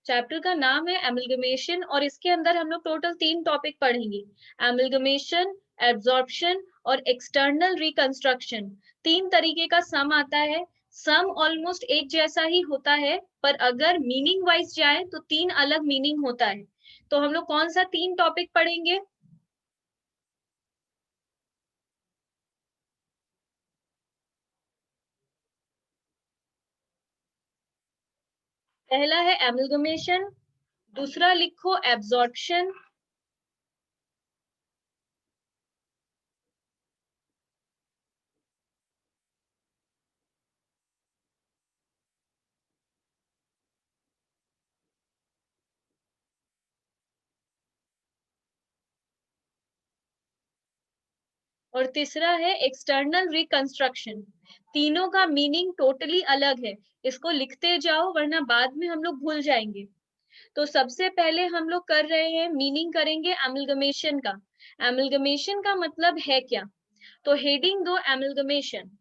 Chapter का नाम है एमलगमेशन और इसके अंदर हम लोग टोटल 3 टॉपिक पढ़ेंगे। एमलगमेशन, एब्जॉर्प्शन और एक्सटर्नल रिकंस्ट्रक्शन। 3 तरीके का सम आता है। सम ऑलमोस्ट एक जैसा ही होता है, पर अगर मीनिंग वाइज जाए तो 3 अलग मीनिंग होता है। तो हम लोग कौन सा 3 टॉपिक पढ़ेंगे? पहला है एमलगमेशन, दूसरा लिखो एब्जॉर्प्शन, और तीसरा है एक्सटर्नल रिकंस्ट्रक्शन। तीनों का मीनिंग टोटली अलग है। इसको लिखते जाओ वरना बाद में हम लोग भूल जाएंगे। तो सबसे पहले हम लोग कर रहे हैं, मीनिंग करेंगे एमलगमेशन का। एमलगमेशन का मतलब है क्या? तो हेडिंग दो एमलगमेशन।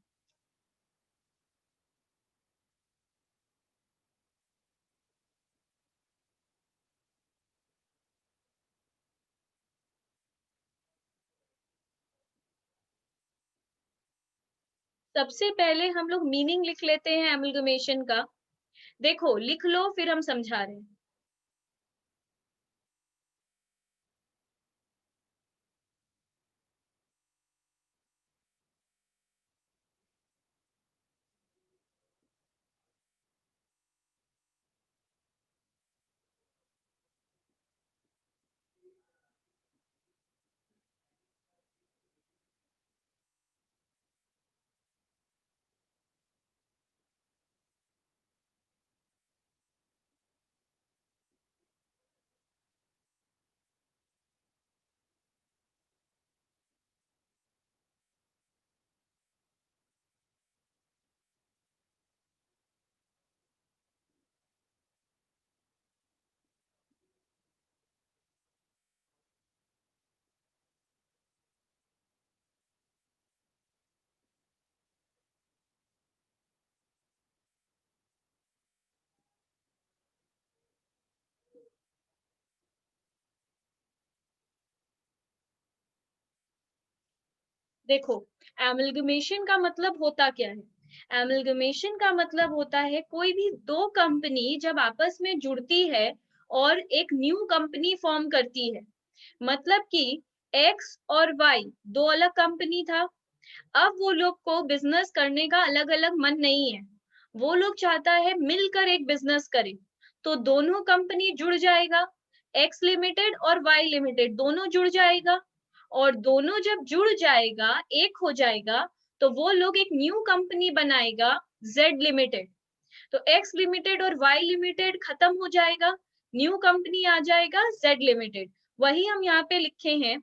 सबसे पहले हम लोग मीनिंग लिख लेते हैं एमलगमेशन का। देखो लिख लो फिर हम समझा रहे हैं। देखो एमलगमेशन का मतलब होता क्या है? एमलगमेशन का मतलब होता है कोई भी दो कंपनी जब आपस में जुड़ती है और एक न्यू कंपनी फॉर्म करती है। मतलब कि एक्स और वाई दो अलग कंपनी था। अब वो लोग को बिजनेस करने का अलग अलग मन नहीं है। वो लोग चाहता है मिलकर एक बिजनेस करें। तो दोनों कंपनी जुड़ जाएगा। एक्स लिमिटेड और वाई लिमिटेड दोनों जुड़ जाएगा। और दोनों जब जुड़ जाएगा, एक हो जाएगा, तो वो लोग एक न्यू कंपनी बनाएगा, जेड लिमिटेड। तो एक्स लिमिटेड और वाई लिमिटेड खत्म हो जाएगा, न्यू कंपनी आ जाएगा जेड लिमिटेड। वही हम यहाँ पे लिखे हैं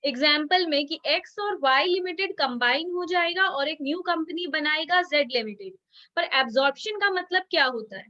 एग्जाम्पल में कि एक्स और वाई लिमिटेड कंबाइन हो जाएगा और एक न्यू कंपनी बनाएगा जेड लिमिटेड। पर एब्जॉर्प्शन का मतलब क्या होता है?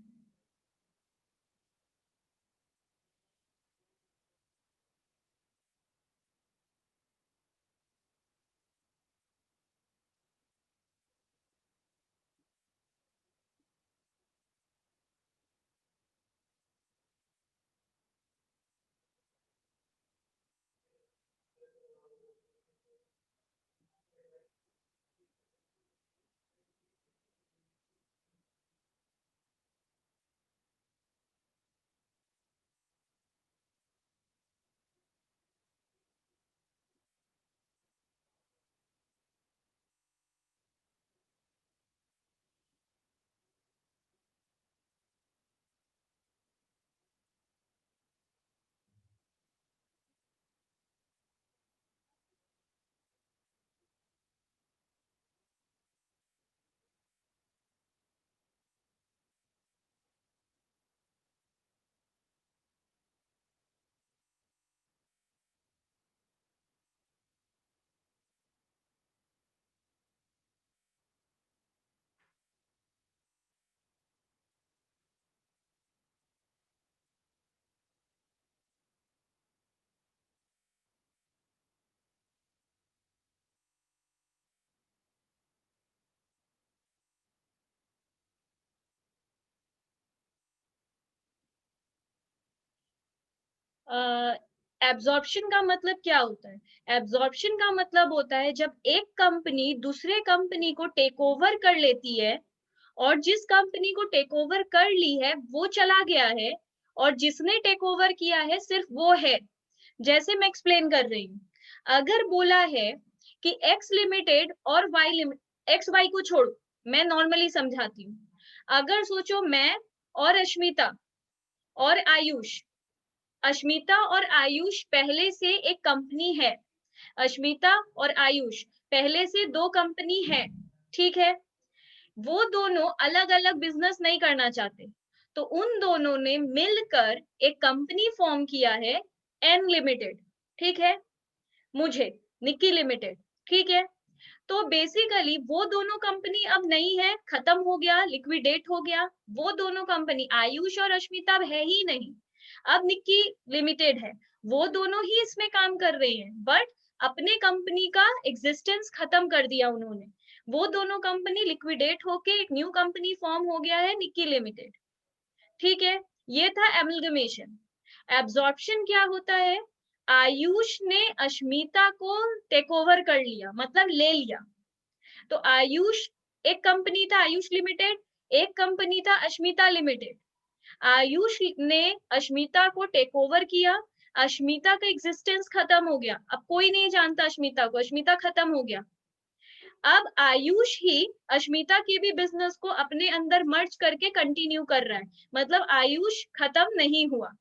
एब्जॉर्प्शन का मतलब क्या होता है? एब्जॉर्प्शन का मतलब होता है जब एक कंपनी दूसरे कंपनी को टेक ओवर कर लेती है, और जिस कंपनी को टेक ओवर कर ली है वो चला गया है, और जिसने टेक ओवर किया है सिर्फ वो है। जैसे मैं एक्सप्लेन कर रही हूँ, अगर बोला है कि एक्स लिमिटेड और वाई लिमिटेड, एक्स वाई को छोड़ो, मैं नॉर्मली समझाती हूँ। अगर सोचो मैं और अश्मिता और आयुष, अश्मिता और आयुष पहले से एक कंपनी है, अश्मिता और आयुष पहले से दो कंपनी है, ठीक है। वो दोनों अलग अलग बिजनेस नहीं करना चाहते, तो उन दोनों ने मिलकर एक कंपनी फॉर्म किया है, एन लिमिटेड, ठीक है। मुझे, निक्की लिमिटेड, ठीक है। तो बेसिकली वो दोनों कंपनी अब नहीं है, खत्म हो गया, लिक्विडेट हो गया। वो दोनों कंपनी आयुष और अश्मिता अब है ही नहीं, अब निक्की लिमिटेड है। वो दोनों ही इसमें काम कर रहे हैं, बट अपने कंपनी का एग्जिस्टेंस खत्म कर दिया उन्होंने। वो दोनों कंपनी लिक्विडेट होके एक न्यू कंपनी फॉर्म हो गया है, निक्की लिमिटेड, ठीक है। ये था एमलगमेशन। एब्जॉर्प्शन क्या होता है? आयुष ने अश्मिता को टेक ओवर कर लिया, मतलब ले लिया। तो आयुष, एक कंपनी था आयुष लिमिटेड, एक कंपनी था अश्मिता लिमिटेड। आयुष ने अश्मिता को टेक ओवर किया, अश्मिता का एग्जिस्टेंस खत्म हो गया, अब कोई नहीं जानता अश्मिता को, अश्मिता खत्म हो गया। अब आयुष ही अश्मिता के भी बिजनेस को अपने अंदर मर्ज करके कंटिन्यू कर रहा है, मतलब आयुष खत्म नहीं हुआ।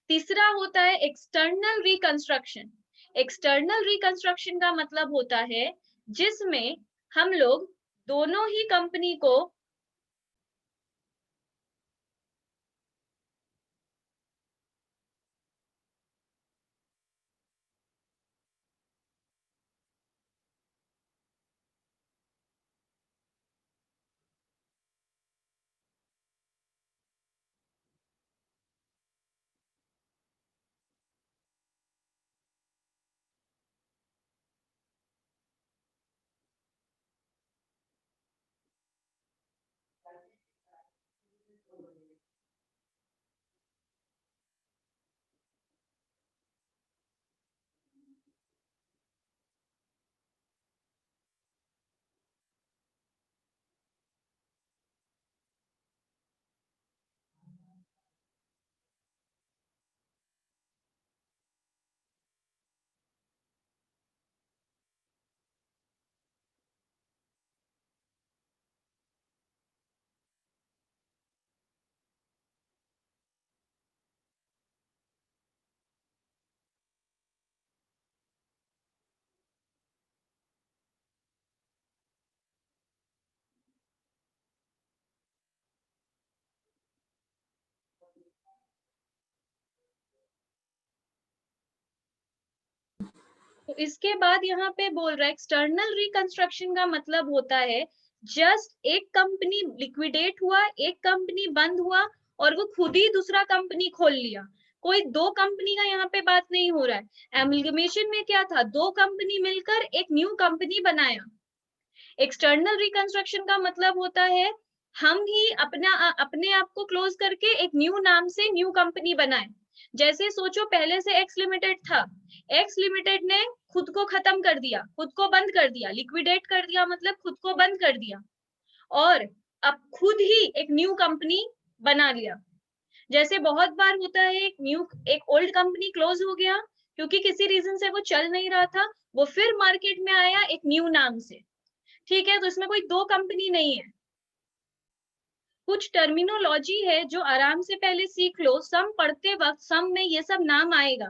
तीसरा होता है एक्सटर्नल रिकंस्ट्रक्शन। एक्सटर्नल रिकंस्ट्रक्शन का मतलब होता है जिसमें हम लोग दोनों ही कंपनी को, तो इसके बाद यहाँ पे बोल रहा है एक्सटर्नल रिकंस्ट्रक्शन का मतलब होता है जस्ट एक कंपनी लिक्विडेट हुआ, एक कंपनी बंद हुआ, और वो खुद ही दूसरा कंपनी खोल लिया। कोई दो कंपनी का यहाँ पे बात नहीं हो रहा है। एमलगमेशन में क्या था, दो कंपनी मिलकर एक न्यू कंपनी बनाया। एक्सटर्नल रिकंस्ट्रक्शन का मतलब होता है हम ही अपने आप को क्लोज करके एक न्यू नाम से न्यू कंपनी बनाए। जैसे सोचो पहले से एक्स लिमिटेड था, एक्स लिमिटेड ने खुद को खत्म कर दिया, खुद को बंद कर दिया, लिक्विडेट कर दिया मतलब खुद को बंद कर दिया, और अब खुद ही एक न्यू कंपनी बना लिया। जैसे बहुत बार होता है एक ओल्ड कंपनी क्लोज हो गया क्योंकि किसी रीजन से वो चल नहीं रहा था, वो फिर मार्केट में आया एक न्यू नाम से, ठीक है। तो इसमें कोई दो कंपनी नहीं है। कुछ टर्मिनोलॉजी है जो आराम से पहले सीख लो, सम पढ़ते वक्त सम में ये सब नाम आएगा।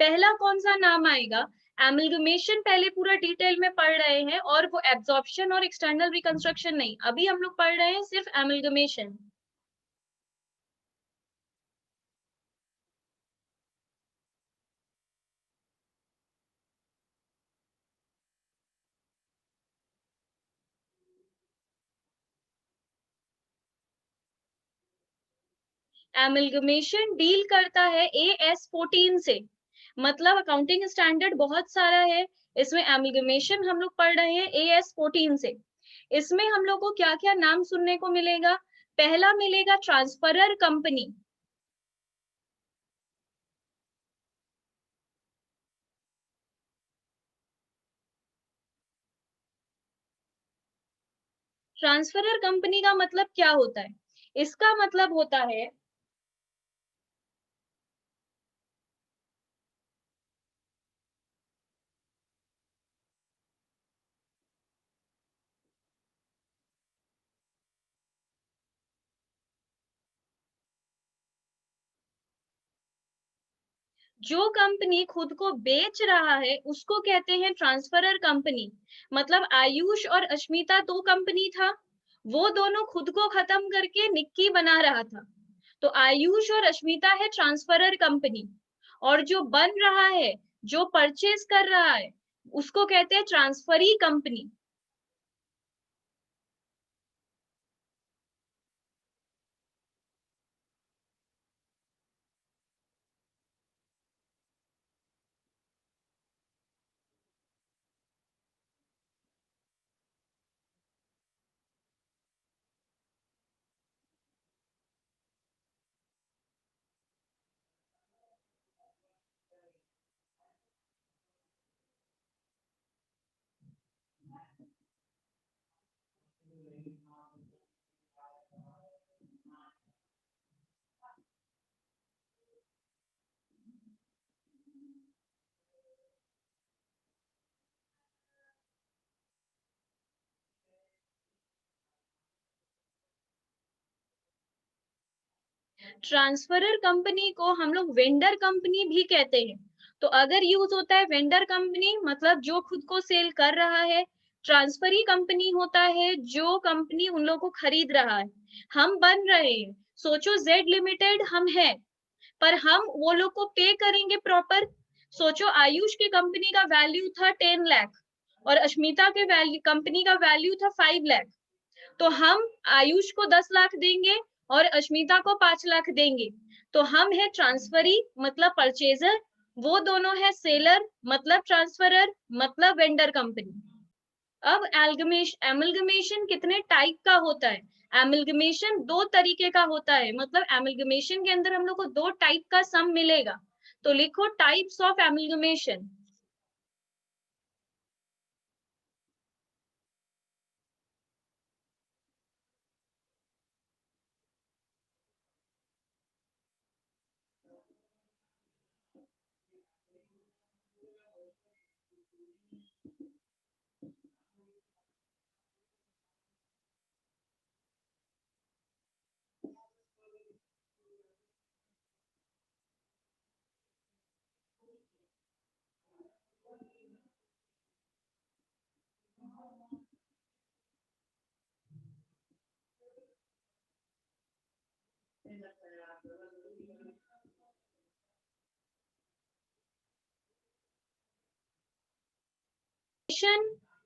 पहला कौन सा नाम आएगा? एमलगमेशन पहले पूरा डिटेल में पढ़ रहे हैं, और वो एब्जॉर्प्शन और एक्सटर्नल रिकंस्ट्रक्शन नहीं, अभी हम लोग पढ़ रहे हैं सिर्फ एमलगमेशन। एमलगमेशन डील करता है AS14 से, मतलब अकाउंटिंग स्टैंडर्ड बहुत सारा है, इसमें एमलगमेशन हम लोग पढ़ रहे हैं AS14 से। इसमें हम लोग को क्या क्या नाम सुनने को मिलेगा? पहला मिलेगा ट्रांसफरर कंपनी, ट्रांसफरर कंपनी का मतलब क्या होता है? इसका मतलब होता है जो कंपनी खुद को बेच रहा है उसको कहते हैं ट्रांसफरर कंपनी। मतलब आयुष और अश्मिता दो कंपनी था, वो दोनों खुद को खत्म करके निक्की बना रहा था, तो आयुष और अश्मिता है ट्रांसफरर कंपनी। और जो बन रहा है, जो परचेज कर रहा है, उसको कहते हैं ट्रांसफरी कंपनी। ट्रांसफरर कंपनी को हम लोग वेंडर कंपनी भी कहते हैं। तो अगर यूज होता है वेंडर कंपनी, मतलब जो खुद को सेल कर रहा है। ट्रांसफरी कंपनी होता है जो कंपनी उन लोगों को खरीद रहा है। हम बन रहे हैं, सोचो जेड लिमिटेड हम है, पर हम वो लोग को पे करेंगे प्रॉपर। सोचो आयुष की कंपनी का वैल्यू था 10 लाख और अश्मिता के वैल्यू कंपनी का वैल्यू था 5 लाख। तो हम आयुष को 10 लाख देंगे और अश्मिता को 5 लाख देंगे। तो हम है ट्रांसफरी मतलब परचेजर, वो दोनों है सेलर मतलब ट्रांसफरर मतलब वेंडर कंपनी। अब एमलगमेशन कितने टाइप का होता है? एमलगमेशन दो तरीके का होता है, मतलब एमलगमेशन के अंदर हम लोग को दो टाइप का सम मिलेगा। तो लिखो टाइप्स ऑफ एमलगमेशन।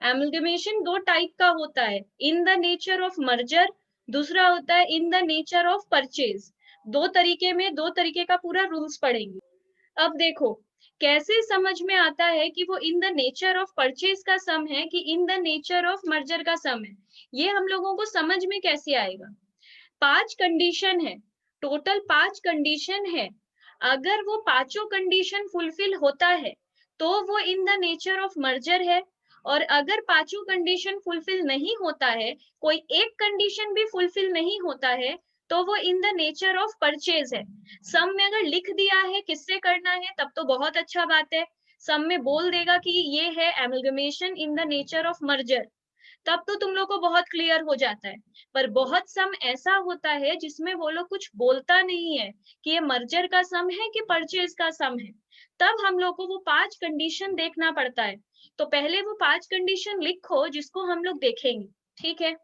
एमलगमेशन दो टाइप का होता है, in the nature of merger, दूसरा होता है in the nature of purchase. दो तरीके में, दो तरीके का पूरा रूल्स पढ़ेंगे। अब देखो कैसे समझ में आता है कि वो in the nature of purchase का सम है कि in the nature of merger का सम है। ये हम लोगों को समझ में कैसे आएगा? 5 कंडीशन है, टोटल 5 कंडीशन है। अगर वो पांचों कंडीशन फुलफिल होता है तो वो in the nature of merger है। और अगर पांचों कंडीशन फुलफिल नहीं होता है, कोई एक कंडीशन भी फुलफिल नहीं होता है, तो वो in the nature of purchase है। सम में अगर लिख दिया है किससे करना है तब तो बहुत अच्छा बात है। सम में बोल देगा कि ये है amalgamation in the nature of merger, तब तो तुम लोग को बहुत क्लियर हो जाता है। पर बहुत सम ऐसा होता है जिसमें वो लोग कुछ बोलता नहीं है कि ये मर्जर का सम है कि परचेज का सम है। तब हम लोग को वो 5 कंडीशन देखना पड़ता है। तो पहले वो 5 कंडीशन लिखो जिसको हम लोग देखेंगे। ठीक है?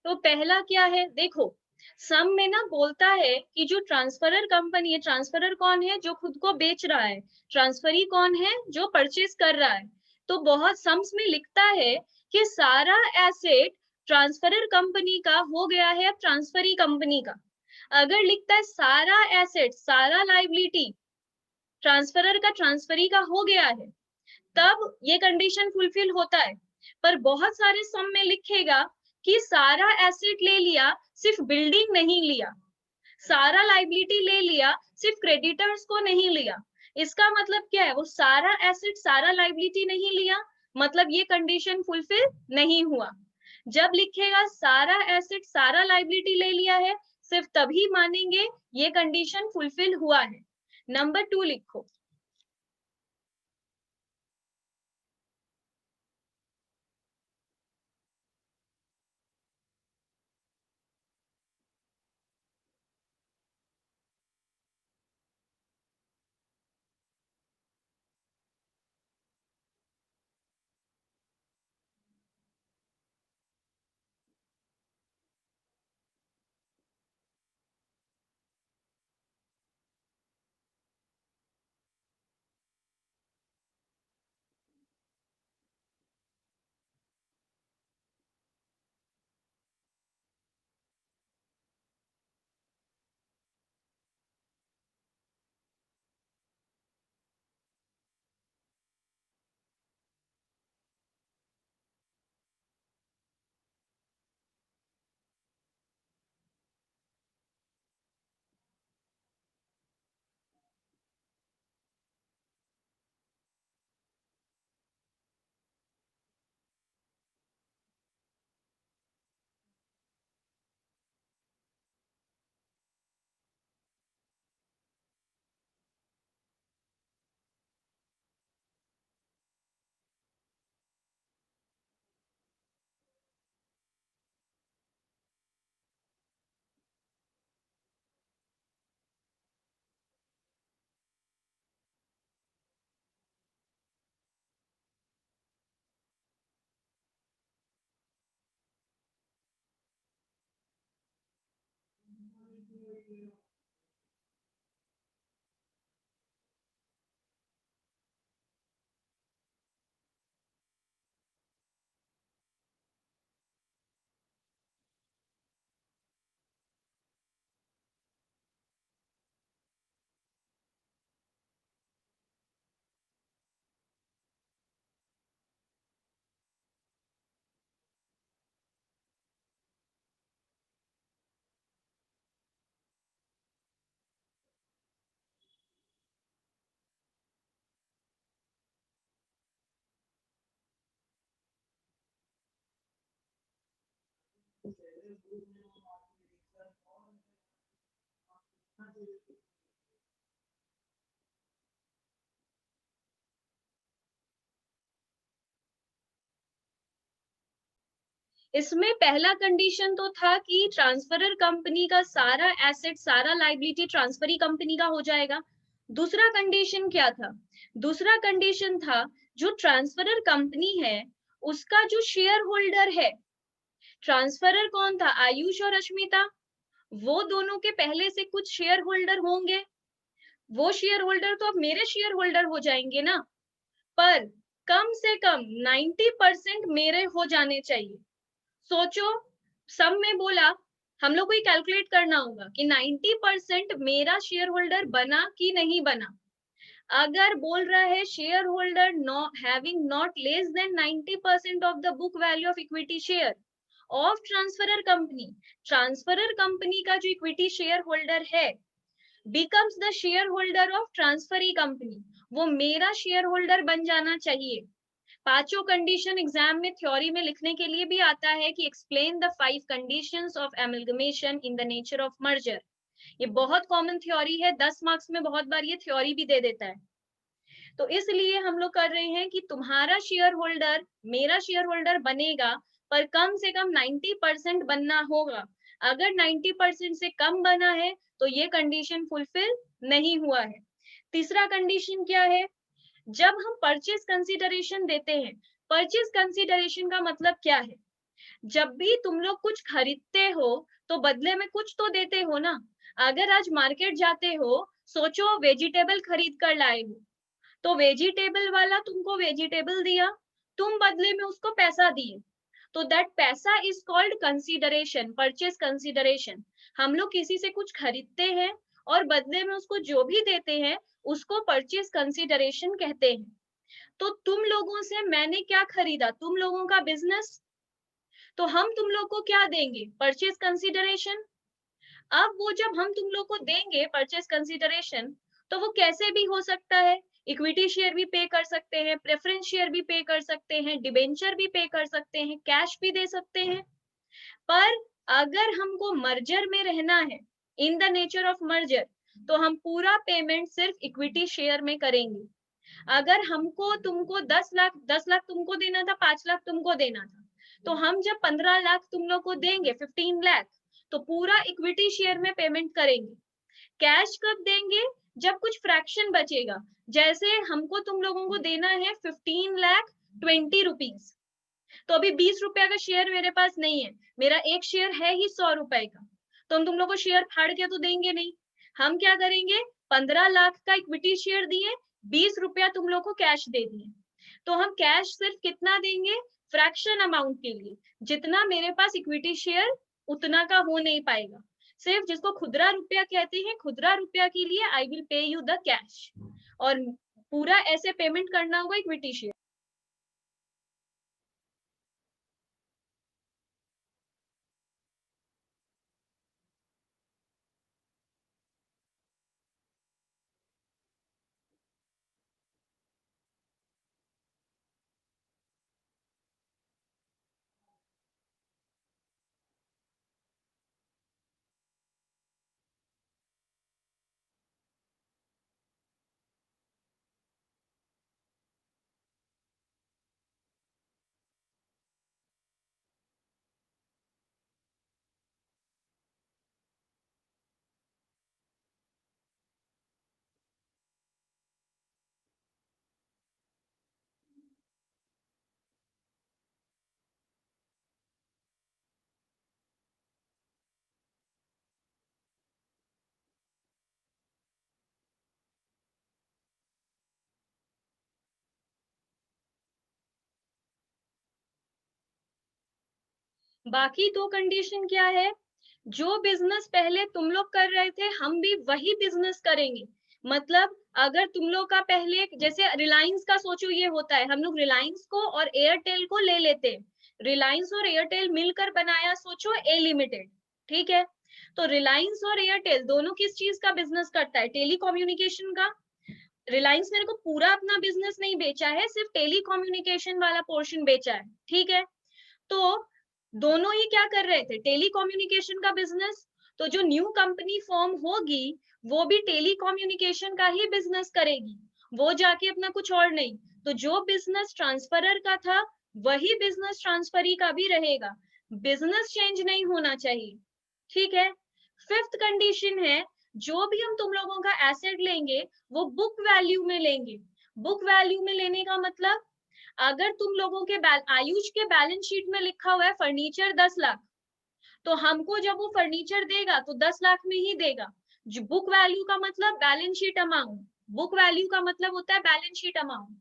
तो पहला क्या है, देखो सम में ना बोलता है कि जो ट्रांसफरर कंपनी है, ट्रांसफरर कौन है, जो खुद को बेच रहा है, ट्रांसफरी कौन है, जो परचेज कर रहा है। तो बहुत सम्स में लिखता है कि सारा एसेट ट्रांसफरर कंपनी का हो गया है अब ट्रांसफरी कंपनी का। अगर लिखता है सारा एसेट सारा लाइबिलिटी ट्रांसफरर का ट्रांसफरी का हो गया है, तब ये कंडीशन फुलफिल होता है। पर बहुत सारे सम में लिखेगा कि सारा एसेट ले लिया, सिर्फ बिल्डिंग नहीं लिया, सारा लाइबिलिटी ले लिया, सिर्फ क्रेडिटर्स को नहीं लिया। इसका मतलब क्या है, वो सारा एसेट सारा लाइबिलिटी नहीं लिया, मतलब ये कंडीशन फुलफिल नहीं हुआ। जब लिखेगा सारा एसेट सारा लाइबिलिटी ले लिया है, सिर्फ तभी मानेंगे ये कंडीशन फुलफिल हुआ है। नंबर 2 लिखो। इसमें पहला कंडीशन तो था कि ट्रांसफरर कंपनी का सारा एसेट सारा लाइबिलिटी ट्रांसफरी कंपनी का हो जाएगा। दूसरा कंडीशन क्या था, दूसरा कंडीशन था जो ट्रांसफरर कंपनी है उसका जो शेयर होल्डर है, ट्रांसफरर कौन था, आयुष और अश्मिता, वो दोनों के पहले से कुछ शेयर होल्डर होंगे, वो शेयर होल्डर तो अब मेरे शेयर होल्डर हो जाएंगे ना, पर कम से कम 90% मेरे हो जाने चाहिए। सोचो, सब में बोला हम लोग को ही कैलकुलेट करना होगा कि 90% मेरा शेयर होल्डर बना कि नहीं बना। अगर बोल रहा है share holder having not less than 90% of the book value of equity share of transferor company, transferor company का जो इक्विटी शेयर होल्डर है becomes the share holder of transferee company, वो मेरा शेयर होल्डर बन जाना चाहिए। पांचों कंडीशन एग्जाम में थ्योरी में लिखने के लिए भी आता है कि explain the 5 conditions of amalgamation in the nature of merger. ये बहुत कॉमन थ्योरी है, 10 मार्क्स में बहुत बार ये थ्योरी भी दे देता है। तो इसलिए हम लोग कर रहे हैं कि तुम्हारा शेयर होल्डर मेरा शेयर होल्डर बनेगा, पर कम से कम 90% बनना होगा। अगर 90% से कम बना है तो ये कंडीशन फुलफिल नहीं हुआ है। तीसरा कंडीशन क्या है, जब हम परचेज कंसीडरेशन देते हैं, परचेज कंसीडरेशन का मतलब क्या है, जब भी तुम लोग कुछ खरीदते हो तो बदले में कुछ तो देते हो ना। अगर आज मार्केट जाते हो, सोचो वेजिटेबल खरीद कर लाए हो, तो वेजिटेबल वाला तुमको वेजिटेबल दिया, तुम बदले में उसको पैसा दिए, तो दैट पैसा is called consideration, purchase consideration. हम लोग किसी से कुछ खरीदते हैं और बदले में उसको जो भी देते हैं उसको परचेज कंसीडरेशन कहते हैं। तो तुम लोगों से मैंने क्या खरीदा? तुम लोगों का बिजनेस। तो हम तुम लोग को क्या देंगे? Purchase consideration. अब वो जब हम तुम लोग को देंगे परचेज कंसीडरेशन, तो वो कैसे भी हो सकता है। इक्विटी शेयर भी पे कर सकते हैं, प्रेफरेंस शेयर भी पे कर सकते हैं, डिबेंचर भी पे कर सकते हैं, कैश भी दे सकते हैं। पर अगर हमको मर्जर में रहना है, in the nature of merger, तो हम पूरा पेमेंट सिर्फ इक्विटी शेयर में करेंगे। अगर हमको तुमको 10 लाख तुमको देना था, 5 लाख तुमको देना था, तो हम जब 15 लाख तुम लोग को देंगे, 15 लाख, तो पूरा इक्विटी शेयर में पेमेंट करेंगे। कैश कब देंगे? जब कुछ फ्रैक्शन बचेगा। जैसे हमको तुम लोगों को देना है 15 लाख 20 रुपीज, तो अभी 20 रुपया का शेयर मेरे पास नहीं है, मेरा एक शेयर है ही 100 रुपए का, तो हम तुम लोग को शेयर फाड़ के तो देंगे नहीं। हम क्या करेंगे? 15 लाख का इक्विटी शेयर दिए, 20 रुपया तुम लोग को कैश दे दिए। तो हम कैश सिर्फ कितना देंगे? फ्रैक्शन अमाउंट के लिए, जितना मेरे पास इक्विटी शेयर उतना का हो नहीं पाएगा। सिर्फ जिसको खुदरा रुपया कहते हैं, खुदरा रुपया के लिए I will pay you the cash, और पूरा ऐसे पेमेंट करना होगा इक्विटी शेयर। बाकी दो कंडीशन क्या है? जो बिजनेस पहले तुम लोग कर रहे थे, हम भी वही बिजनेस करेंगे। मतलब अगर तुम लोग का पहले, जैसे रिलायंस का सोचो, ये होता है, हम लोग रिलायंस को और एयरटेल को ले लेते हैं, रिलायंस और एयरटेल मिलकर बनाया, सोचो, ए लिमिटेड। ठीक है, तो रिलायंस और एयरटेल दोनों किस चीज का बिजनेस करता है? टेली कम्युनिकेशन का। रिलायंस मेरे को पूरा अपना बिजनेस नहीं बेचा है, सिर्फ टेली कम्युनिकेशन वाला पोर्शन बेचा है। ठीक है, तो दोनों ही क्या कर रहे थे? टेली कम्युनिकेशन का बिजनेस। तो जो न्यू कंपनी फॉर्म होगी, वो भी टेली कम्युनिकेशन का ही बिजनेस करेगी, वो जाके अपना कुछ और नहीं। तो जो बिजनेस ट्रांसफरर का था, वही बिजनेस ट्रांसफरी का भी रहेगा। बिजनेस चेंज नहीं होना चाहिए। ठीक है। फिफ्थ कंडीशन है, जो भी हम तुम लोगों का एसेट लेंगे, वो बुक वैल्यू में लेंगे। बुक वैल्यू में लेने का मतलब, अगर तुम लोगों के आयुष के बैलेंस शीट में लिखा हुआ है फर्नीचर 10 लाख, तो हमको जब वो फर्नीचर देगा तो 10 लाख में ही देगा। जो बुक वैल्यू का मतलब balance sheet amount, book value का मतलब होता है बैलेंस शीट अमाउंट।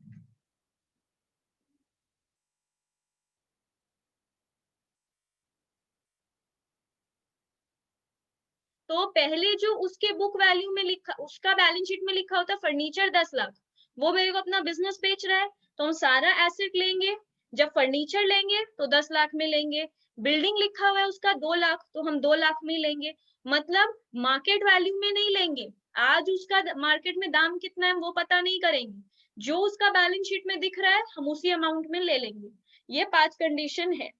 तो पहले जो उसके बुक वैल्यू में लिखा, उसका बैलेंस शीट में लिखा होता है फर्नीचर 10 लाख, वो मेरे को अपना बिजनेस बेच रहा है, तो हम सारा एसेट लेंगे। जब फर्नीचर लेंगे तो 10 लाख में लेंगे। बिल्डिंग लिखा हुआ है उसका 2 लाख, तो हम 2 लाख में लेंगे। मतलब मार्केट वैल्यू में नहीं लेंगे। आज उसका मार्केट में दाम कितना है वो पता नहीं करेंगे, जो उसका बैलेंस शीट में दिख रहा है हम उसी अमाउंट में ले लेंगे। ये 5 कंडीशन है।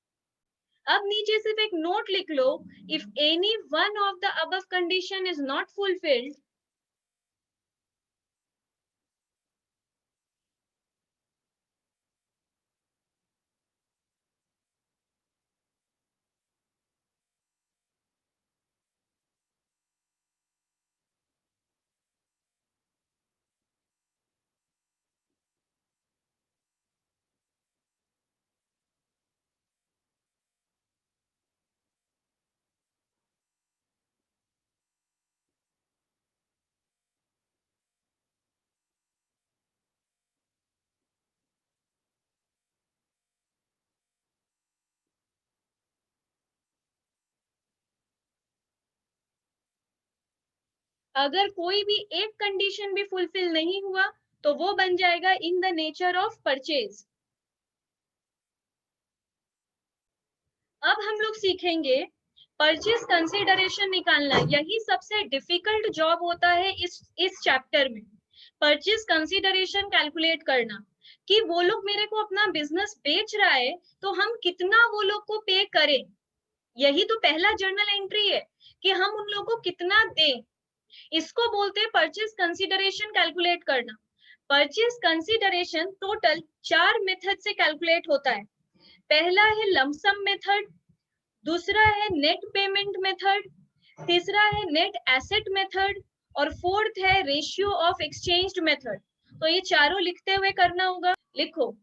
अब नीचे सिर्फ एक नोट लिख लो, if any one of the above condition is not fulfilled. अगर कोई भी एक कंडीशन भी फुलफिल नहीं हुआ तो वो बन जाएगा in the nature of purchase. अब हम लोग सीखेंगे परचेज कंसीडरेशन निकालना। यही सबसे डिफिकल्ट जॉब होता है इस चैप्टर में, परचेज कंसीडरेशन कैलकुलेट करना, कि वो लोग मेरे को अपना बिजनेस बेच रहा है तो हम कितना वो लोग को पे करें। यही तो पहला जर्नल एंट्री है कि हम उन लोगों को कितना दें। इसको बोलते हैं परचेज कंसीडरेशन कैलकुलेट करना। परचेज कंसीडरेशन टोटल 4 मेथड से कैलकुलेट होता है। पहला है लमसम मेथड, दूसरा है नेट पेमेंट मेथड, तीसरा है नेट एसेट मेथड, और फोर्थ है रेशियो ऑफ एक्सचेंज्ड मेथड। तो ये चारों लिखते हुए करना होगा, लिखो।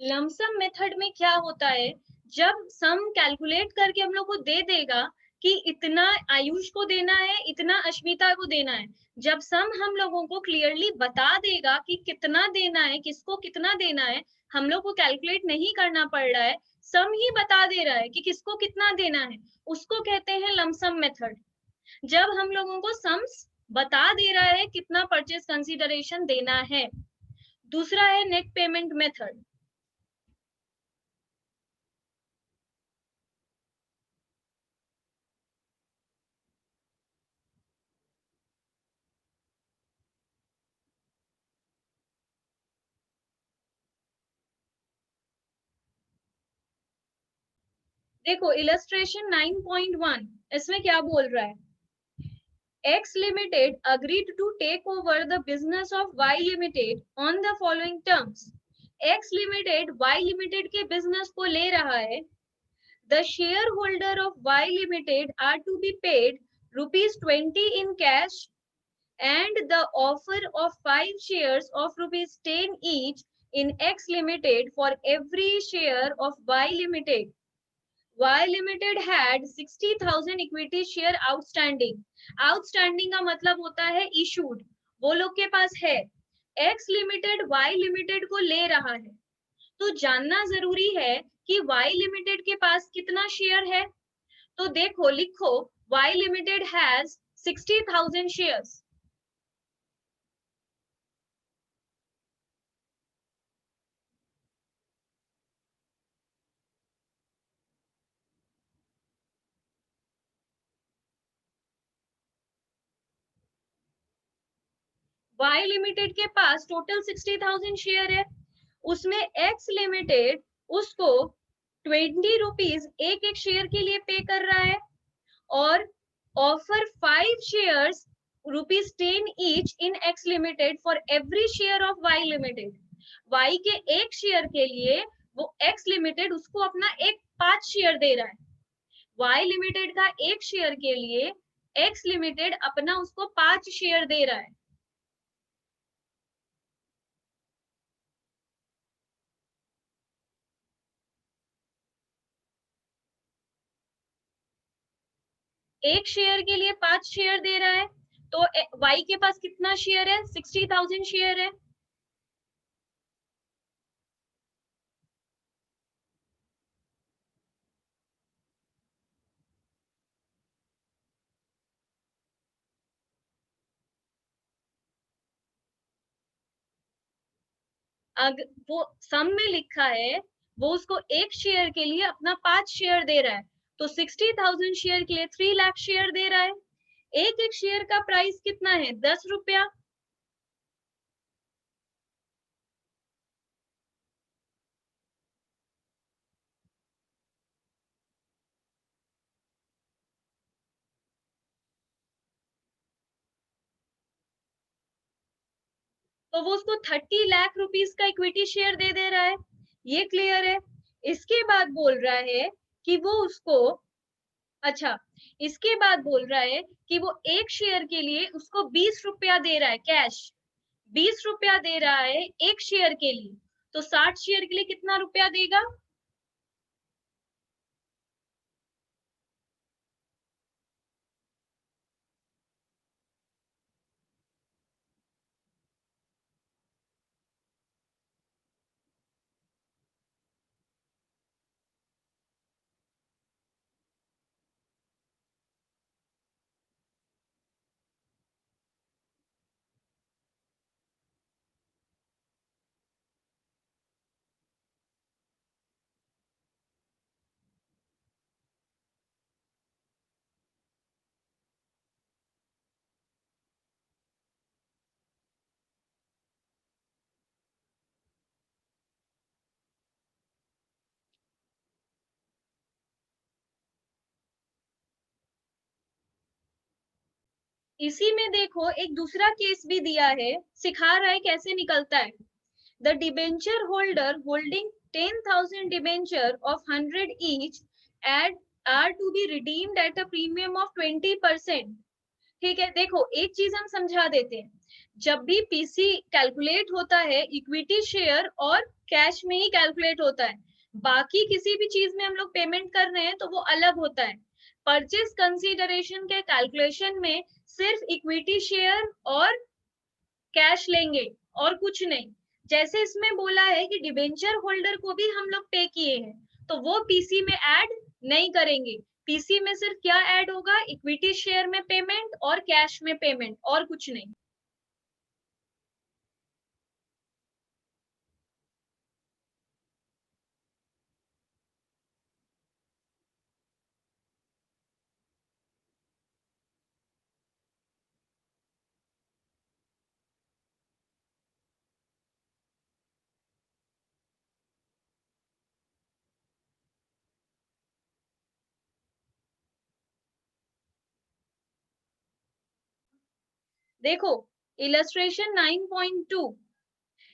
लमसम मेथड में क्या होता है, जब सम कैलकुलेट करके हम लोग को दे देगा कि इतना आयुष को देना है, इतना अश्मिता को देना है, जब सम हम लोगों को क्लियरली बता देगा कि कितना देना है, किसको कितना देना है, हम लोग को कैलकुलेट नहीं करना पड़ रहा है, सम ही बता दे रहा है कि किसको कितना देना है, उसको कहते हैं लमसम मेथड। जब हम लोगों को सम्स बता दे रहा है कितना परचेज कंसीडरेशन देना है। दूसरा है नेट पेमेंट मेथड। देखो इलस्ट्रेशन 9.1 इसमें क्या बोल रहा है, X Limited agreed to take over the business of Y Limited on the following terms. X Limited Y Limited के business को ले रहा है। The shareholder of Y Limited are to be paid ₹20 in cash and the offer of 5 shares of ₹10 each in X Limited for every share of Y Limited. Y Limited had 60,000 equity share outstanding. Outstanding का मतलब होता है issued, वो लोग के पास है। X limited Y limited को ले रहा है, तो जानना जरूरी है कि Y लिमिटेड के पास कितना शेयर है। तो देखो लिखो, Y limited has 60,000 shares. Y limited के पास टोटल 60,000 शेयर है, उसमें X लिमिटेड उसको 20 रुपीज एक एक शेयर के लिए पे कर रहा है, और offer 5 shares ₹10 each in X limited for every share of Y limited. Y के एक शेयर के लिए वो एक्स लिमिटेड उसको अपना एक 5 शेयर दे रहा है। वाई लिमिटेड का एक शेयर के लिए एक्स लिमिटेड अपना उसको 5 शेयर दे रहा है। एक शेयर के लिए 5 शेयर दे रहा है, तो वाई के पास कितना शेयर है? 60,000 शेयर है। अगर वो सम में लिखा है, वो उसको एक शेयर के लिए अपना 5 शेयर दे रहा है, तो 60,000 शेयर के लिए 3 लाख शेयर दे रहा है। एक एक शेयर का प्राइस कितना है? 10 रुपया। तो वो उसको 30 लाख रुपीस का इक्विटी शेयर दे रहा है। ये क्लियर है? इसके बाद बोल रहा है कि वो उसको, अच्छा, इसके बाद बोल रहा है कि वो एक शेयर के लिए उसको 20 रुपया दे रहा है कैश। 20 रुपया दे रहा है एक शेयर के लिए, तो 60 शेयर के लिए कितना रुपया देगा? इसी में देखो एक दूसरा केस भी दिया है, सिखा रहा है कैसे निकलता है। The debenture holder holding 10,000 debenture of 100 each at are to be redeemed at a premium of 20%। ठीक है, देखो एक चीज हम समझा देते हैं। जब भी पीसी कैलकुलेट होता है, इक्विटी शेयर और कैश में ही कैलकुलेट होता है। बाकी किसी भी चीज में हम लोग पेमेंट कर रहे हैं तो वो अलग होता है। परचेज कंसीडरेशन के कैलकुलेशन में सिर्फ इक्विटी शेयर और कैश लेंगे और कुछ नहीं। जैसे इसमें बोला है कि डिबेंचर होल्डर को भी हम लोग पे किए हैं, तो वो पीसी में ऐड नहीं करेंगे। पीसी में सिर्फ क्या ऐड होगा? इक्विटी शेयर में पेमेंट और कैश में पेमेंट, और कुछ नहीं। देखो इलस्ट्रेशन 9.2,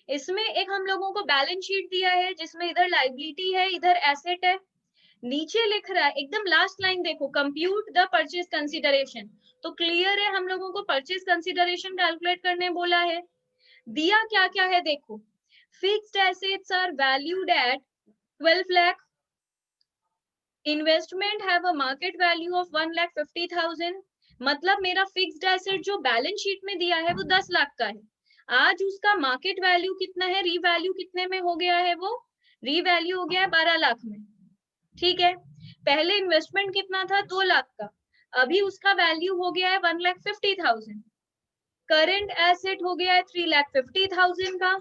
इसमें एक हम लोगों को बैलेंस शीट दिया है जिसमें इधर लाइबिलिटी है इधर एसेट है। नीचे लिख रहा है एकदम लास्ट लाइन, देखो कंप्यूट द परचेज कंसीडरेशन। तो क्लियर है, हम लोगों को परचेज कंसीडरेशन कैलकुलेट करने बोला है। दिया क्या क्या है देखो। Fixed assets are valued at 12 lakh. Investment have a market value of 1,50,000। मतलब मेरा फिक्स्ड एसेट जो बैलेंस शीट में दिया है वो 10 लाख का है। आज उसका मार्केट वैल्यू कितना है? रीवैल्यू कितने में हो गया है? वो रीवैल्यू हो गया है 12 लाख में। ठीक है, पहले इन्वेस्टमेंट कितना था? 2 लाख का, अभी उसका वैल्यू हो गया है 1,50,000। करंट एसेट हो गया है 3,50,000 का।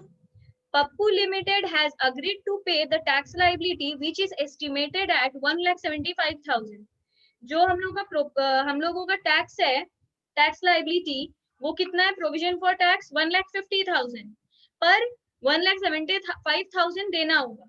Pappu Limited has agreed to pay the tax liability which is estimated at 1,75,000। जो हम लोगों का टैक्स है, टैक्स लाइबिलिटी, वो कितना है? प्रोविजन फॉर टैक्स 1,50,000 पर 1,75,000 देना होगा।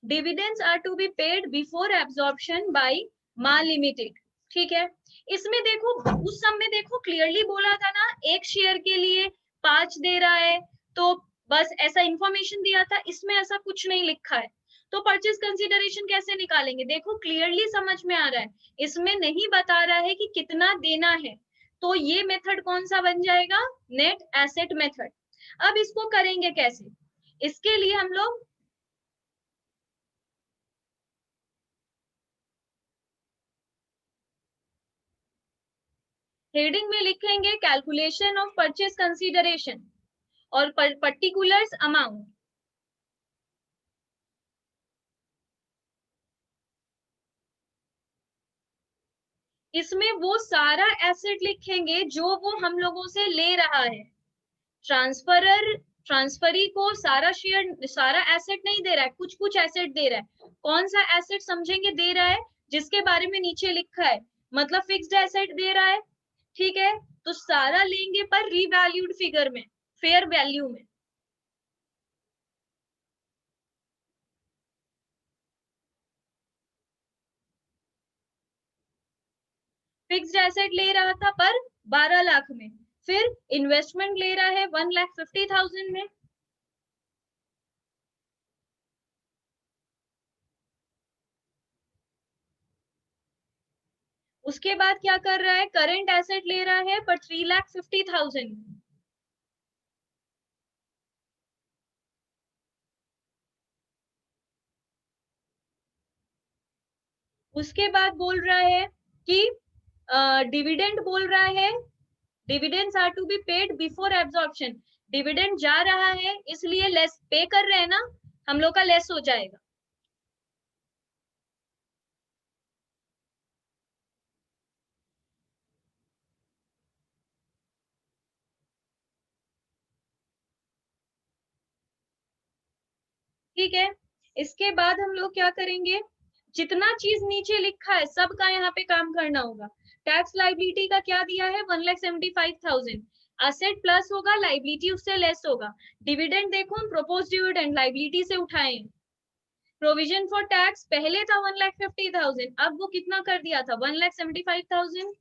Dividends are to be paid before absorption by Ma limited. ठीक है, इसमें देखो उस सब में देखो क्लियरली बोला था ना, एक शेयर के लिए 5 दे रहा है, तो बस ऐसा इंफॉर्मेशन दिया था, इसमें ऐसा कुछ नहीं लिखा है। तो परचेज कंसीडरेशन कैसे निकालेंगे? देखो क्लियरली समझ में आ रहा है, इसमें नहीं बता रहा है कि कितना देना है, तो ये मेथड कौन सा बन जाएगा? Net asset method. अब इसको करेंगे कैसे? इसके लिए हम लोग हेडिंग में लिखेंगे कैलकुलेशन ऑफ परचेज कंसीडरेशन और पर्टिकुलर्स अमाउंट। इसमें वो सारा एसेट लिखेंगे जो वो हम लोगों से ले रहा है। ट्रांसफरी को सारा शेयर, सारा एसेट नहीं दे रहा है, कुछ कुछ एसेट दे रहा है। कौन सा एसेट समझेंगे दे रहा है? जिसके बारे में नीचे लिखा है, मतलब फिक्स्ड एसेट दे रहा है, ठीक है। तो सारा लेंगे पर रीवैल्यूड फिगर में, फेयर वैल्यू में। फिक्स्ड एसेट ले रहा था पर 12 लाख में, फिर इन्वेस्टमेंट ले रहा है 1,50,000 में। उसके बाद क्या कर रहा है? करंट एसेट ले रहा है पर 3,50,000 में। उसके बाद बोल रहा है कि डिविडेंड बोल रहा है, dividends are to be paid before absorption. Dividend जा रहा है इसलिए लेस पे कर रहे हैं ना, हम लोग का लेस हो जाएगा। ठीक है। इसके बाद हम लोग क्या करेंगे? जितना चीज नीचे लिखा है सबका यहाँ पे काम करना होगा। टैक्स लाइबिलिटी का क्या दिया है? 1,75,000। असेट प्लस होगा, लाइबिलिटी उससे लेस होगा। डिविडेंड देखो, हम प्रोपोज डिविडेंड लाइबिलिटी से उठाए। प्रोविजन फॉर टैक्स पहले था 1,50,000, अब वो कितना कर दिया था? 1,75,000।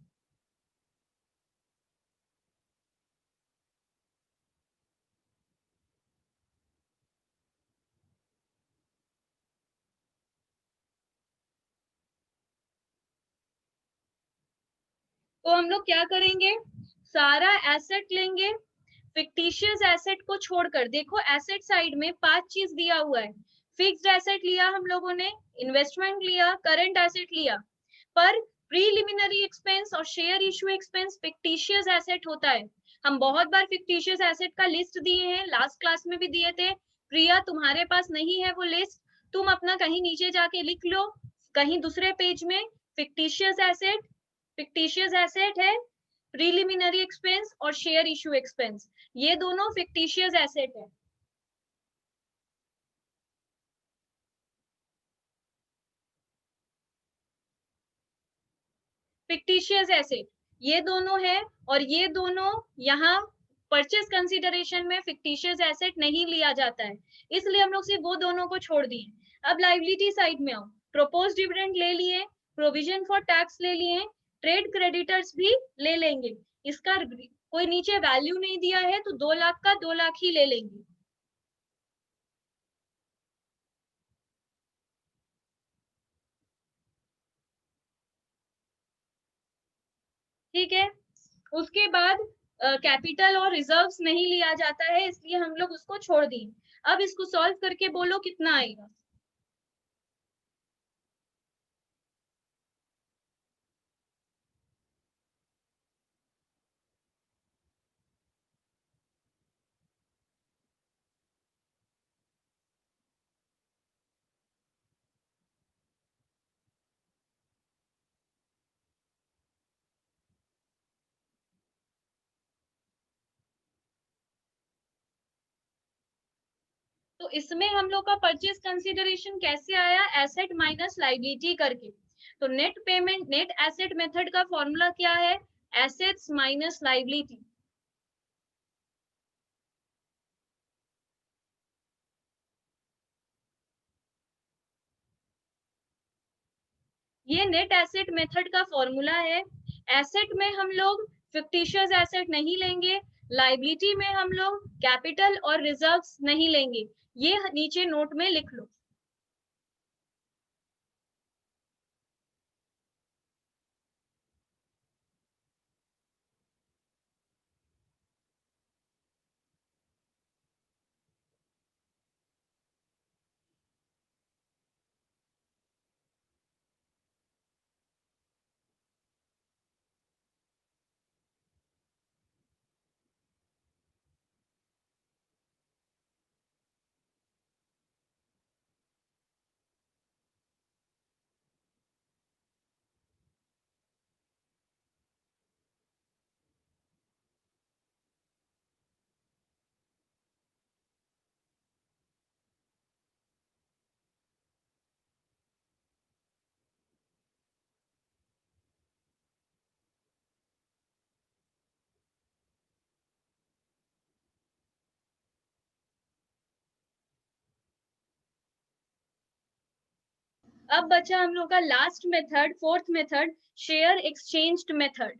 तो हम लोग क्या करेंगे? सारा एसेट लेंगे, फिक्टिशियस एसेट को छोड़कर। देखो एसेट साइड में 5 चीज दिया हुआ है। फिक्स्ड एसेट लिया हम लोगों ने, इन्वेस्टमेंट लिया, करंट एसेट लिया, पर प्रीलिमिनरी एक्सपेंस और share issue expense fictitious asset होता है। हम बहुत बार फिक्टिशियस एसेट का लिस्ट दिए हैं, लास्ट क्लास में भी दिए थे। प्रिया तुम्हारे पास नहीं है वो लिस्ट, तुम अपना कहीं नीचे जाके लिख लो, कहीं दूसरे पेज में। फिक्टिशियस एसेट, फिक्टिशियस एसेट है प्रीलिमिनरी एक्सपेंस और शेयर इशू एक्सपेंस, ये दोनों फिक्टिशियस एसेट है। फिक्टिशियस एसेट ये दोनों है, और ये दोनों यहाँ परचेज कंसीडरेशन में फिक्टिशियस एसेट नहीं लिया जाता है, इसलिए हम लोग सिर्फ वो दोनों को छोड़ दिए। अब लाइबिलिटी साइड में आओ। प्रोपोज डिविडेंड ले लिए, प्रोविजन फॉर टैक्स ले लिए, ट्रेड क्रेडिटर्स भी ले लेंगे। इसका कोई नीचे वैल्यू नहीं दिया है तो 2 लाख का 2 लाख ही ले लेंगे। ठीक है। उसके बाद कैपिटल और रिजर्व्स नहीं लिया जाता है, इसलिए हम लोग उसको छोड़ दिए। अब इसको सॉल्व करके बोलो कितना आएगा। तो इसमें हम लोग का परचेज कंसीडरेशन कैसे आया? एसेट माइनस लाइबिलिटी करके। तो net payment, net asset method का फॉर्मूला क्या है? Assets minus liability. ये नेट एसेट मेथड का फॉर्मूला है। एसेट में हम लोग फिक्टिशियस एसेट नहीं लेंगे, लाइबिलिटी में हम लोग कैपिटल और रिजर्व्स नहीं लेंगे। ये नीचे नोट में लिख लो। अब बचा हम लोग का last method, fourth method, share exchanged method.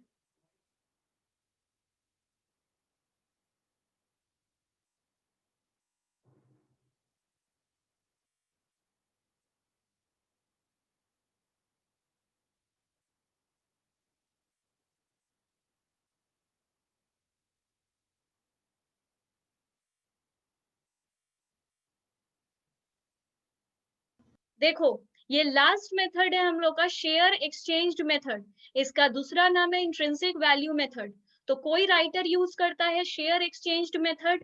देखो, ये लास्ट मेथड है हम लोग का शेयर एक्सचेंज्ड मेथड। इसका दूसरा नाम है इंट्रिंसिक वैल्यू मेथड। तो कोई राइटर यूज करता है शेयर एक्सचेंज्ड मेथड,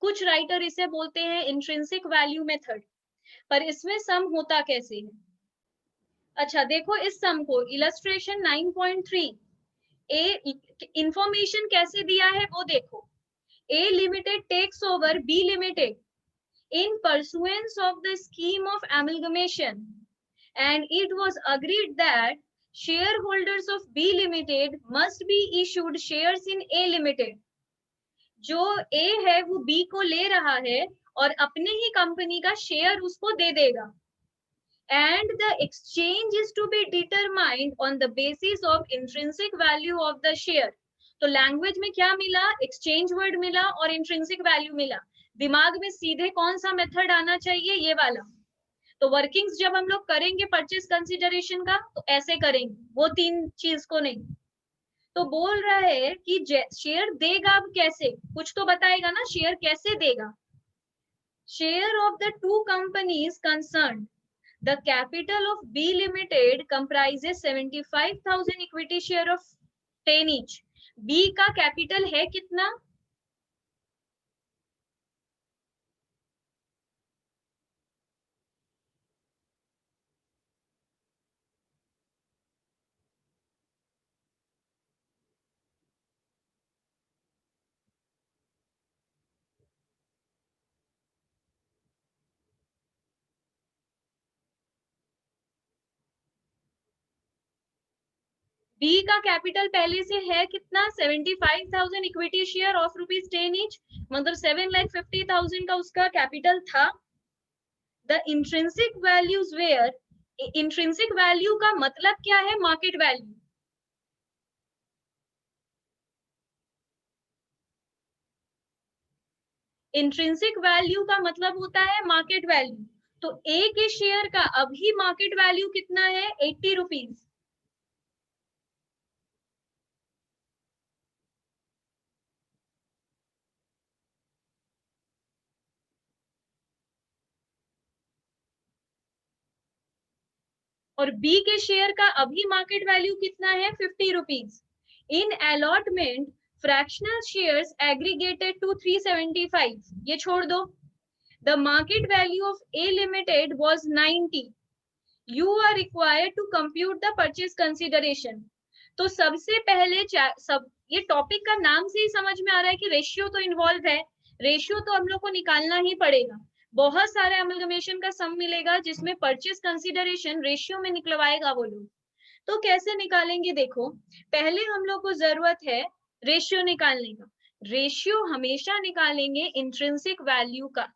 कुछ राइटर इसे बोलते हैं इंट्रिंसिक वैल्यू मेथड। पर इसमें सम होता कैसे है? अच्छा देखो, इस सम को इलस्ट्रेशन 9.3 ए इंफॉर्मेशन कैसे दिया है वो देखो। A limited takes over B limited in pursuance of the scheme of amalgamation, and it was agreed that shareholders of B Limited must be issued shares in A Limited. जो A है वो B को ले रहा है और अपने ही company का शेयर उसको दे देगा। And the exchange is to be determined on the basis of intrinsic value of the share. तो लैंग्वेज में क्या मिला? एक्सचेंज वर्ड मिला और इंट्रिंसिक वैल्यू मिला। दिमाग में सीधे कौन सा मेथड आना चाहिए? ये वाला। तो वर्किंग्स जब हम लोग करेंगे परचेज कंसिडरेशन का तो ऐसे करेंगे, वो तीन चीज को नहीं। तो बोल रहा है कि शेयर देगा अब कैसे, कुछ तो बताएगा ना, शेयर कैसे देगा। Share of the two companies concern, the capital of B Limited comprises 75,000 equity share of 10 each. B का कैपिटल है कितना? B का कैपिटल पहले से है कितना? 75,000 इक्विटी शेयर ऑफ ₹10 ईच, मतलब 7,50,000 का उसका कैपिटल था। The intrinsic values were, intrinsic value का मतलब क्या है? Market value. इंट्रिंसिक वैल्यू का मतलब होता है मार्केट वैल्यू। तो ए के शेयर का अभी मार्केट वैल्यू कितना है? 80 रुपीज। और बी के शेयर का अभी मार्केट वैल्यू कितना है? 50 rupees. In allotment fractional shares aggregated to 375, ये छोड़ दो। The market value of A limited was 90। You are required to compute the purchase consideration. तो सबसे पहले सब ये टॉपिक का नाम से ही समझ में आ रहा है कि रेशियो तो इन्वॉल्व है। रेशियो तो हम लोग को निकालना ही पड़ेगा। बहुत सारे अमलगमेशन का सम मिलेगा जिसमें परचेज कंसिडरेशन रेशियो में निकलवाएगा वो लोग। तो कैसे निकालेंगे? देखो, पहले हम लोग को जरूरत है रेशियो निकालने का। रेशियो हमेशा निकालेंगे इंट्रिंसिक वैल्यू का।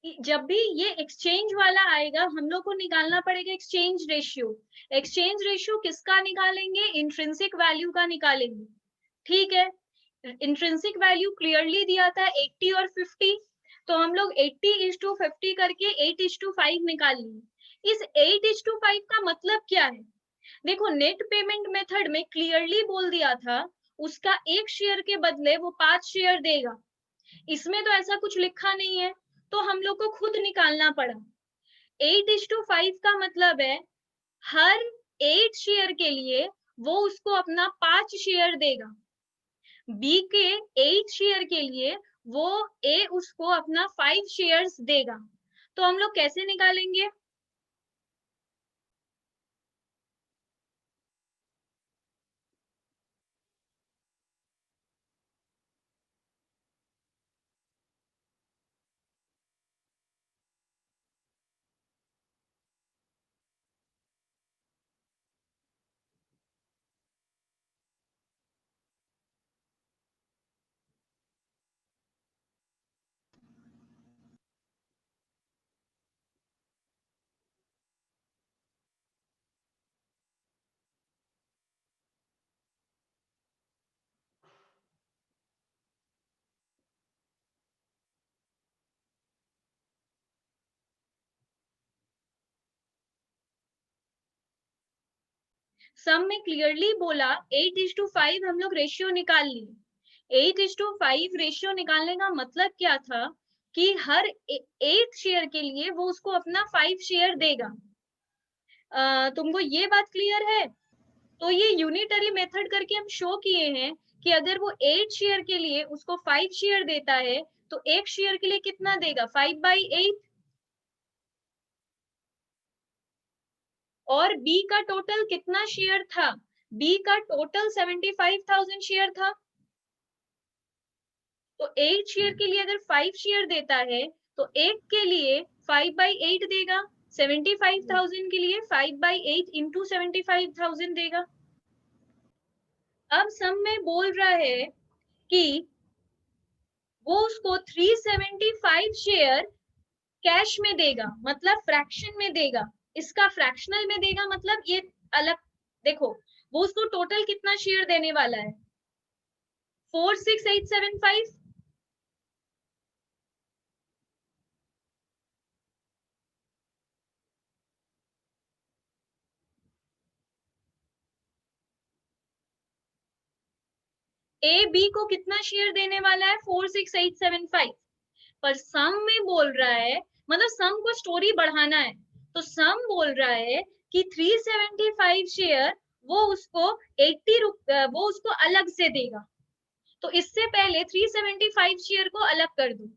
जब भी ये एक्सचेंज वाला आएगा हम लोग को निकालना पड़ेगा एक्सचेंज रेशियो। एक्सचेंज रेशियो किसका निकालेंगे? इंट्रिंसिक वैल्यू का निकालेंगे। ठीक है, इंट्रिंसिक वैल्यू क्लियरली दिया था 80 और 50, तो हम लोग 80:50 करके 8:5 निकाल लिए। इस 8:5 का मतलब क्या है? देखो, नेट पेमेंट मेथड में क्लियरली बोल दिया था उसका 1 शेयर के बदले वो 5 शेयर देगा। इसमें तो ऐसा कुछ लिखा नहीं है, तो हम लोग को खुद निकालना पड़ा। 8:5 का मतलब है हर 8 शेयर के लिए वो उसको अपना 5 शेयर देगा। बी के 8 शेयर के लिए वो ए उसको अपना 5 शेयर्स देगा। तो हम लोग कैसे निकालेंगे? सम में क्लियरली बोला 8:5 हम लोग रेशियो निकाल लिए। 8:5 रेशियो निकालने का मतलब क्या था कि हर 8 शेयर के लिए वो उसको अपना 5 शेयर देगा। तुमको ये बात क्लियर है? तो ये यूनिटरी मेथड करके हम शो किए हैं कि अगर वो 8 शेयर के लिए उसको 5 शेयर देता है तो एक शेयर के लिए कितना देगा? 5/8। और बी का टोटल कितना शेयर था? बी का टोटल 75,000 शेयर था। तो 8 शेयर के लिए अगर 5 शेयर देता है तो एक के लिए 5/8 देगा। 75,000 के लिए 5/8 इंटू 75,000 देगा। अब सम में बोल रहा है कि वो उसको 375 शेयर कैश में देगा, मतलब फ्रैक्शन में देगा। इसका फ्रैक्शनल में देगा मतलब ये अलग। देखो, वो उसको टोटल कितना शेयर देने वाला है? 46875। ए बी को कितना शेयर देने वाला है? 46875। पर सम में बोल रहा है, मतलब सम को स्टोरी बढ़ाना है, तो सम बोल रहा है कि 375 शेयर वो उसको 80 वो उसको अलग से देगा। तो इससे पहले 375 शेयर को अलग कर दो।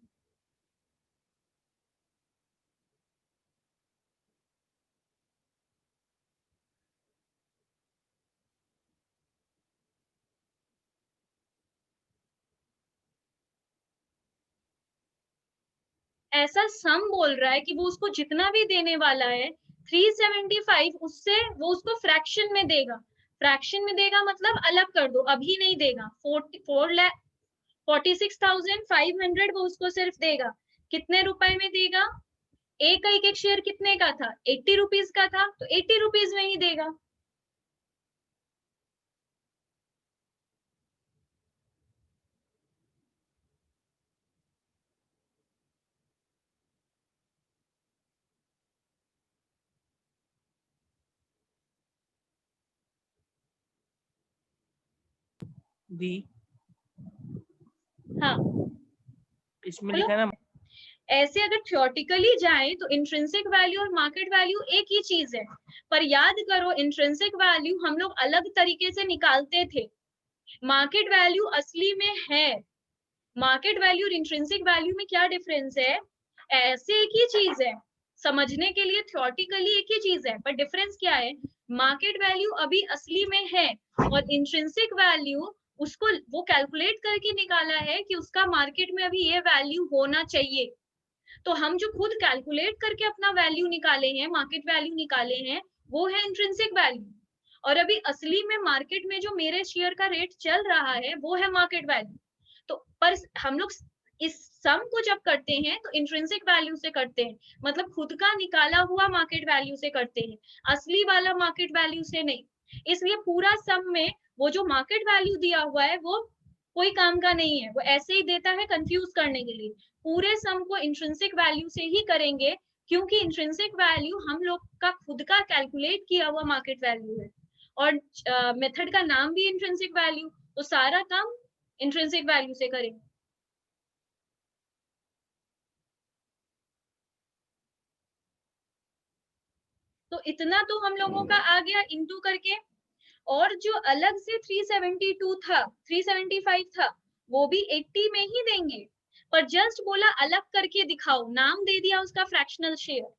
ऐसा सम बोल रहा है कि वो उसको जितना भी देने वाला है 375 उससे वो उसको फ्रैक्शन में देगा। फ्रैक्शन में देगा मतलब अलग कर दो, अभी नहीं देगा। 46,500 वो उसको सिर्फ देगा। कितने रुपए में देगा? एक का एक शेयर कितने का था? 80 रुपीज का था, तो 80 रुपीज में ही देगा। दी हाँ, इसमें हेलो। लिखा है ना। ऐसे अगर थ्योरेटिकली जाए तो इंट्रिंसिक वैल्यू और मार्केट वैल्यू एक ही चीज है। पर याद करो, इंट्रिंसिक वैल्यू हम लोग अलग तरीके से निकालते थे। मार्केट वैल्यू असली में है। मार्केट वैल्यू और इंट्रिंसिक वैल्यू में क्या डिफरेंस है? ऐसे एक ही चीज है, समझने के लिए थ्योरेटिकली एक ही चीज है, पर डिफरेंस क्या है? मार्केट वैल्यू अभी असली में है और इंट्रिंसिक वैल्यू उसको वो कैलकुलेट करके निकाला है कि उसका मार्केट में अभी ये वैल्यू होना चाहिए। तो हम जो खुद कैलकुलेट करके अपना वैल्यू निकाले हैं, मार्केट वैल्यू निकाले हैं, वो है इंट्रिंसिक वैल्यू। और अभी असली में मार्केट में जो मेरे शेयर का रेट चल रहा है वो है मार्केट वैल्यू। तो पर हम लोग इस सम को जब करते हैं तो इंट्रिंसिक वैल्यू से करते हैं, मतलब खुद का निकाला हुआ मार्केट वैल्यू से करते हैं, असली वाला मार्केट वैल्यू से नहीं। इसलिए पूरा सम में वो जो मार्केट वैल्यू दिया हुआ है वो कोई काम का नहीं है, वो ऐसे ही देता है कंफ्यूज करने के लिए। पूरे सम को इंट्रिंसिक वैल्यू से ही करेंगे, क्योंकि इंट्रिंसिक वैल्यू हम लोग का खुद का कैलकुलेट किया हुआ मार्केट वैल्यू है, और मेथड का नाम भी इंट्रिंसिक वैल्यू, तो सारा काम इंट्रिंसिक वैल्यू से करें। तो इतना तो हम लोगों का आ गया इनटू करके। और जो अलग से 372 था, 375 था, वो भी 80 में ही देंगे, पर जस्ट बोला अलग करके दिखाओ, नाम दे दिया उसका फ्रैक्शनल शेयर।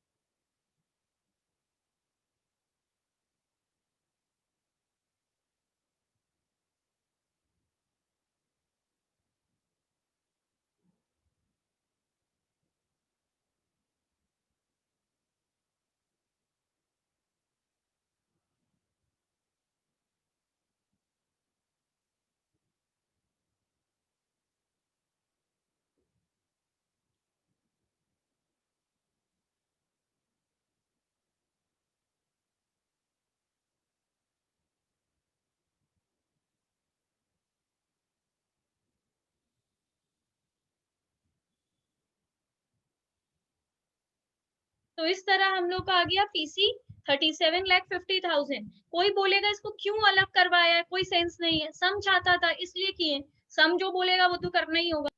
तो इस तरह हम लोग का आ गया पीसी 37,50,000। कोई बोलेगा इसको क्यों अलग करवाया है, कोई सेंस नहीं है, सम चाहता था इसलिए किए, सम जो बोलेगा वो तो करना ही होगा।